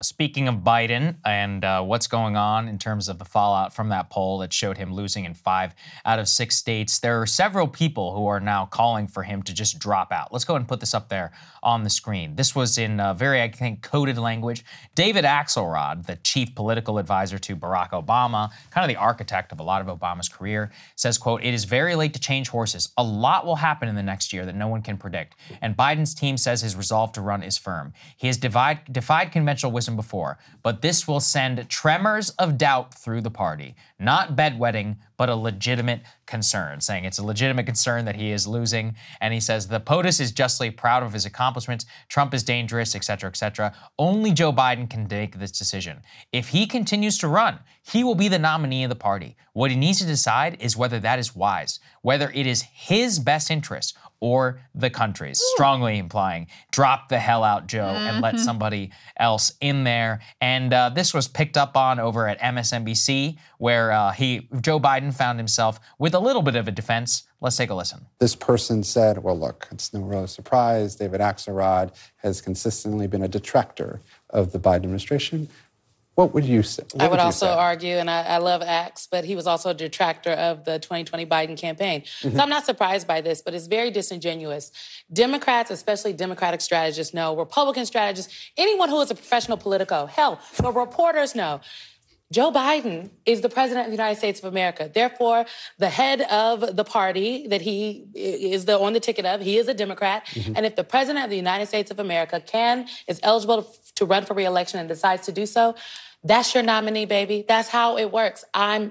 Speaking of Biden and what's going on in terms of the fallout from that poll that showed him losing in 5 out of 6 states, there are several people who are now calling for him to just drop out. Let's go ahead and put this up there on the screen. This was in very, I think, coded language. David Axelrod, the chief political advisor to Barack Obama, kind of the architect of a lot of Obama's career, says, quote, "It is very late to change horses. A lot will happen in the next year that no one can predict. And Biden's team says his resolve to run is firm. He has defied conventional wisdom before, but this will send tremors of doubt through the party. Not bedwetting, but a legitimate concern," saying it's a legitimate concern that he is losing. And he says the POTUS is justly proud of his accomplishments. Trump is dangerous, et cetera, et cetera. Only Joe Biden can make this decision. If he continues to run, he will be the nominee of the party. What he needs to decide is whether that is wise, whether it is his best interest or the country's, strongly implying drop the hell out, Joe, and let somebody else in there. And this was picked up on over at MSNBC, where Joe Biden found himself with a little bit of a defense. Let's take a listen. This person said, well, look, it's no real surprise. David Axelrod has consistently been a detractor of the Biden administration. What would you say? I would also argue, and I love Axe, but he was also a detractor of the 2020 Biden campaign. So I'm not surprised by this, but it's very disingenuous. Democrats, especially Democratic strategists, know. Republican strategists, anyone who is a professional politico, hell, the reporters know. Joe Biden is the president of the United States of America. Therefore, the head of the party that he is on the ticket of, he is a Democrat. And if the president of the United States of America is eligible to run for re-election and decides to do so, that's your nominee, baby. That's how it works. I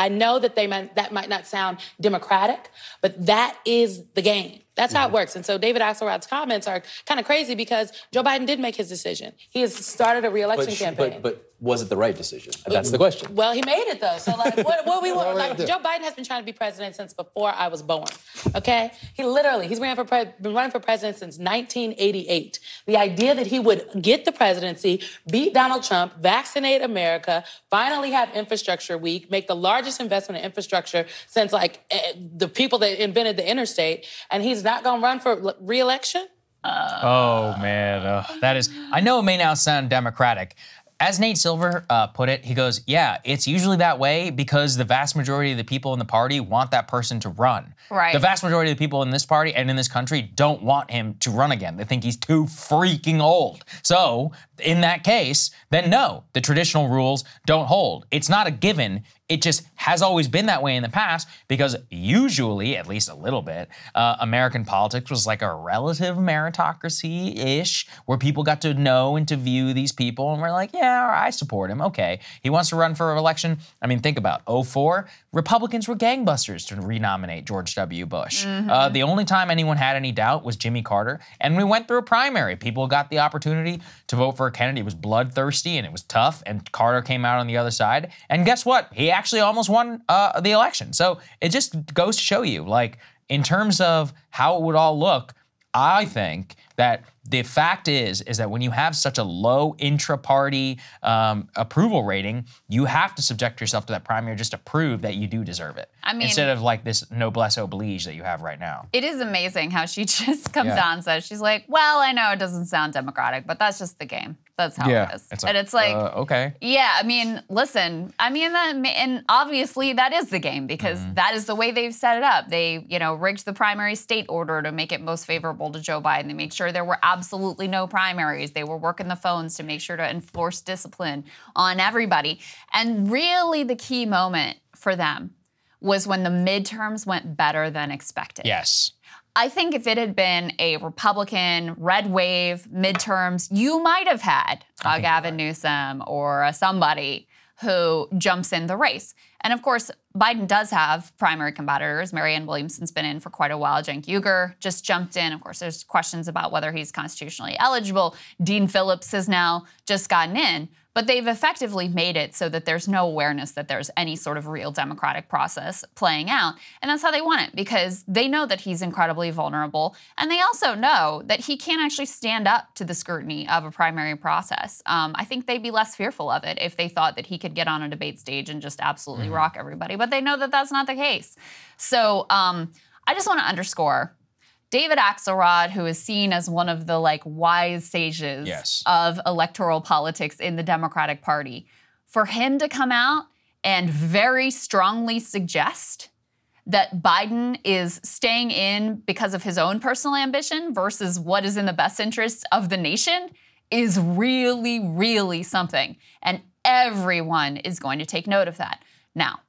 know that that might not sound democratic, but that is the game. That's how it works. And so David Axelrod's comments are kind of crazy because Joe Biden did make his decision. He has started a re-election campaign. But was it the right decision? That's the question. Well, he made it, though. So, like, what we want, like, Joe Biden has been trying to be president since before I was born, okay? He's been running for president since 1988. The idea that he would get the presidency, beat Donald Trump, vaccinate America, finally have infrastructure week, make the largest investment in infrastructure since, like, the people that invented the interstate, and he's not going to run for re-election? Oh, man. That is, I know it may now sound democratic. As Nate Silver put it, he goes, yeah, it's usually that way because the vast majority of the people in the party want that person to run. Right. The vast majority of the people in this party and in this country don't want him to run again. They think he's too freaking old. So in that case, then no, the traditional rules don't hold. It's not a given. It just has always been that way in the past because usually, at least a little bit, American politics was like a relative meritocracy-ish where people got to know and to view these people and we're like, yeah, I support him. Okay. He wants to run for election. I mean, think about 2004, Republicans were gangbusters to renominate George W. Bush. The only time anyone had any doubt was Jimmy Carter. And we went through a primary. People got the opportunity to vote for a candidate. It was bloodthirsty and it was tough. And Carter came out on the other side. And guess what? He actually almost won the election. So it just goes to show you, like, in terms of how it would all look, I think that the fact is that when you have such a low intra-party approval rating, you have to subject yourself to that primary just to prove that you do deserve it. I mean, instead of like this noblesse oblige that you have right now. It is amazing how she just comes out and says, she's like, well, I know it doesn't sound democratic, but that's just the game. That's how it is. It's like, and it's like, okay. Yeah, I mean, listen, and obviously that is the game because that is the way they've set it up. They, rigged the primary state order to make it most favorable to Joe Biden. They made sure there were absolutely no primaries. They were working the phones to make sure to enforce discipline on everybody. And really the key moment for them was when the midterms went better than expected. Yes. I think if it had been a Republican red wave midterms, you might have had Gavin Newsom or somebody who jumps in the race. And of course, Biden does have primary competitors. Marianne Williamson's been in for quite a while. Cenk Uygur just jumped in. Of course, there's questions about whether he's constitutionally eligible. Dean Phillips has now just gotten in. But they've effectively made it so that there's no awareness that there's any sort of real democratic process playing out. And that's how they want it, because they know that he's incredibly vulnerable. And they also know that he can't actually stand up to the scrutiny of a primary process. I think they'd be less fearful of it if they thought that he could get on a debate stage and just absolutely rock everybody. But they know that that's not the case. So I just want to underscore, David Axelrod, who is seen as one of the like wise sages of electoral politics in the Democratic Party, for him to come out and very strongly suggest that Biden is staying in because of his own personal ambition versus what is in the best interests of the nation is really, really something. And everyone is going to take note of that. Now,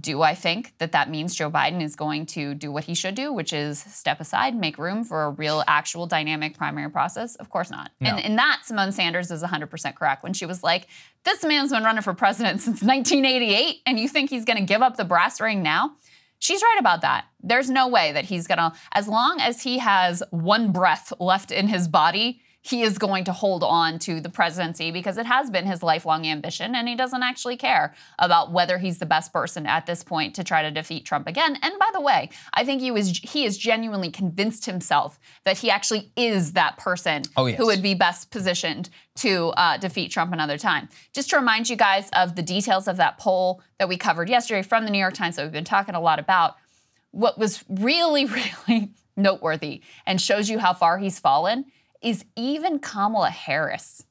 do I think that that means Joe Biden is going to do what he should do, which is step aside, make room for a real, actual, dynamic primary process? Of course not. No. And in that, Simone Sanders is 100% correct when she was like, this man's been running for president since 1988, and you think he's going to give up the brass ring now? She's right about that. There's no way that he's going to, as long as he has one breath left in his body, he is going to hold on to the presidency because it has been his lifelong ambition, and he doesn't actually care about whether he's the best person at this point to try to defeat Trump again. And by the way, I think he is genuinely convinced himself that he actually is that person who would be best positioned to defeat Trump another time. Just to remind you guys of the details of that poll that we covered yesterday from the New York Times that we've been talking a lot about, what was really, really noteworthy and shows you how far he's fallen is even Kamala Harris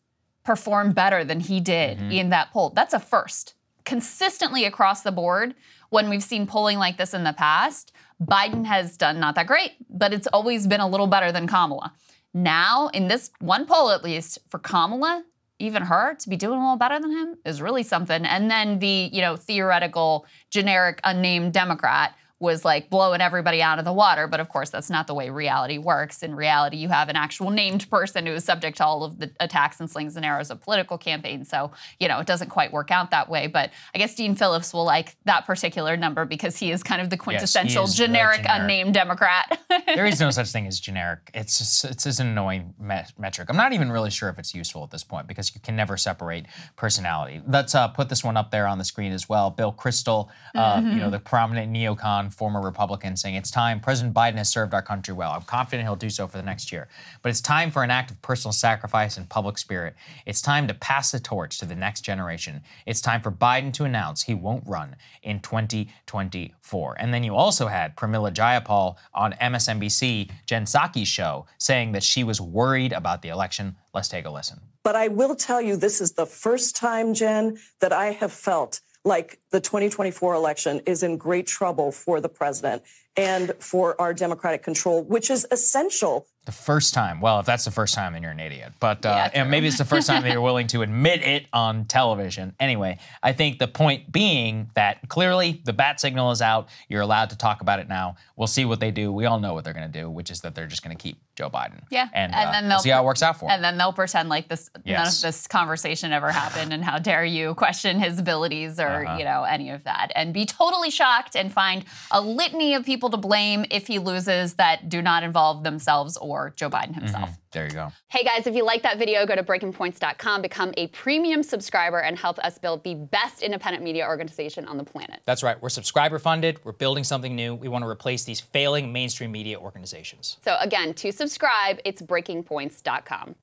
performed better than he did in that poll. That's a first. Consistently across the board, when we've seen polling like this in the past, Biden has done not that great, but it's always been a little better than Kamala. Now, in this one poll at least, for Kamala, even her to be doing a little better than him is really something. And then the, theoretical, generic, unnamed Democrat was like blowing everybody out of the water. But of course, that's not the way reality works. In reality, you have an actual named person who is subject to all of the attacks and slings and arrows of political campaigns. So, it doesn't quite work out that way. But I guess Dean Phillips will like that particular number because he is kind of the quintessential generic, unnamed Democrat. There is no such thing as generic. It's just an annoying metric. I'm not even really sure if it's useful at this point because you can never separate personality. Let's put this one up there on the screen as well. Bill Krystal, the prominent neocon, former Republican, saying, it's time. President Biden has served our country well. I'm confident he'll do so for the next year. But it's time for an act of personal sacrifice and public spirit. It's time to pass the torch to the next generation. It's time for Biden to announce he won't run in 2024. And then you also had Pramila Jayapal on MSNBC, Jen Psaki's show, saying that she was worried about the election. Let's take a listen. But I will tell you, this is the first time, Jen, that I have felt like the 2024 election is in great trouble for the president and for our Democratic control, which is essential. The first time. Well, if that's the first time, then you're an idiot. But and maybe it's the first time that you're willing to admit it on television. Anyway, I think the point being that clearly the bat signal is out. You're allowed to talk about it now. We'll see what they do. We all know what they're going to do, which is that they're just going to keep Joe Biden. Yeah. And then they'll see how it works out for him. And then they'll pretend like none of this conversation ever happened and how dare you question his abilities or, any of that. And be totally shocked and find a litany of people to blame if he loses that do not involve themselves or Joe Biden himself. There you go. Hey guys, if you like that video, go to breakingpoints.com, become a premium subscriber, and help us build the best independent media organization on the planet. That's right. We're subscriber funded. We're building something new. We want to replace these failing mainstream media organizations. So again, to subscribe, it's breakingpoints.com.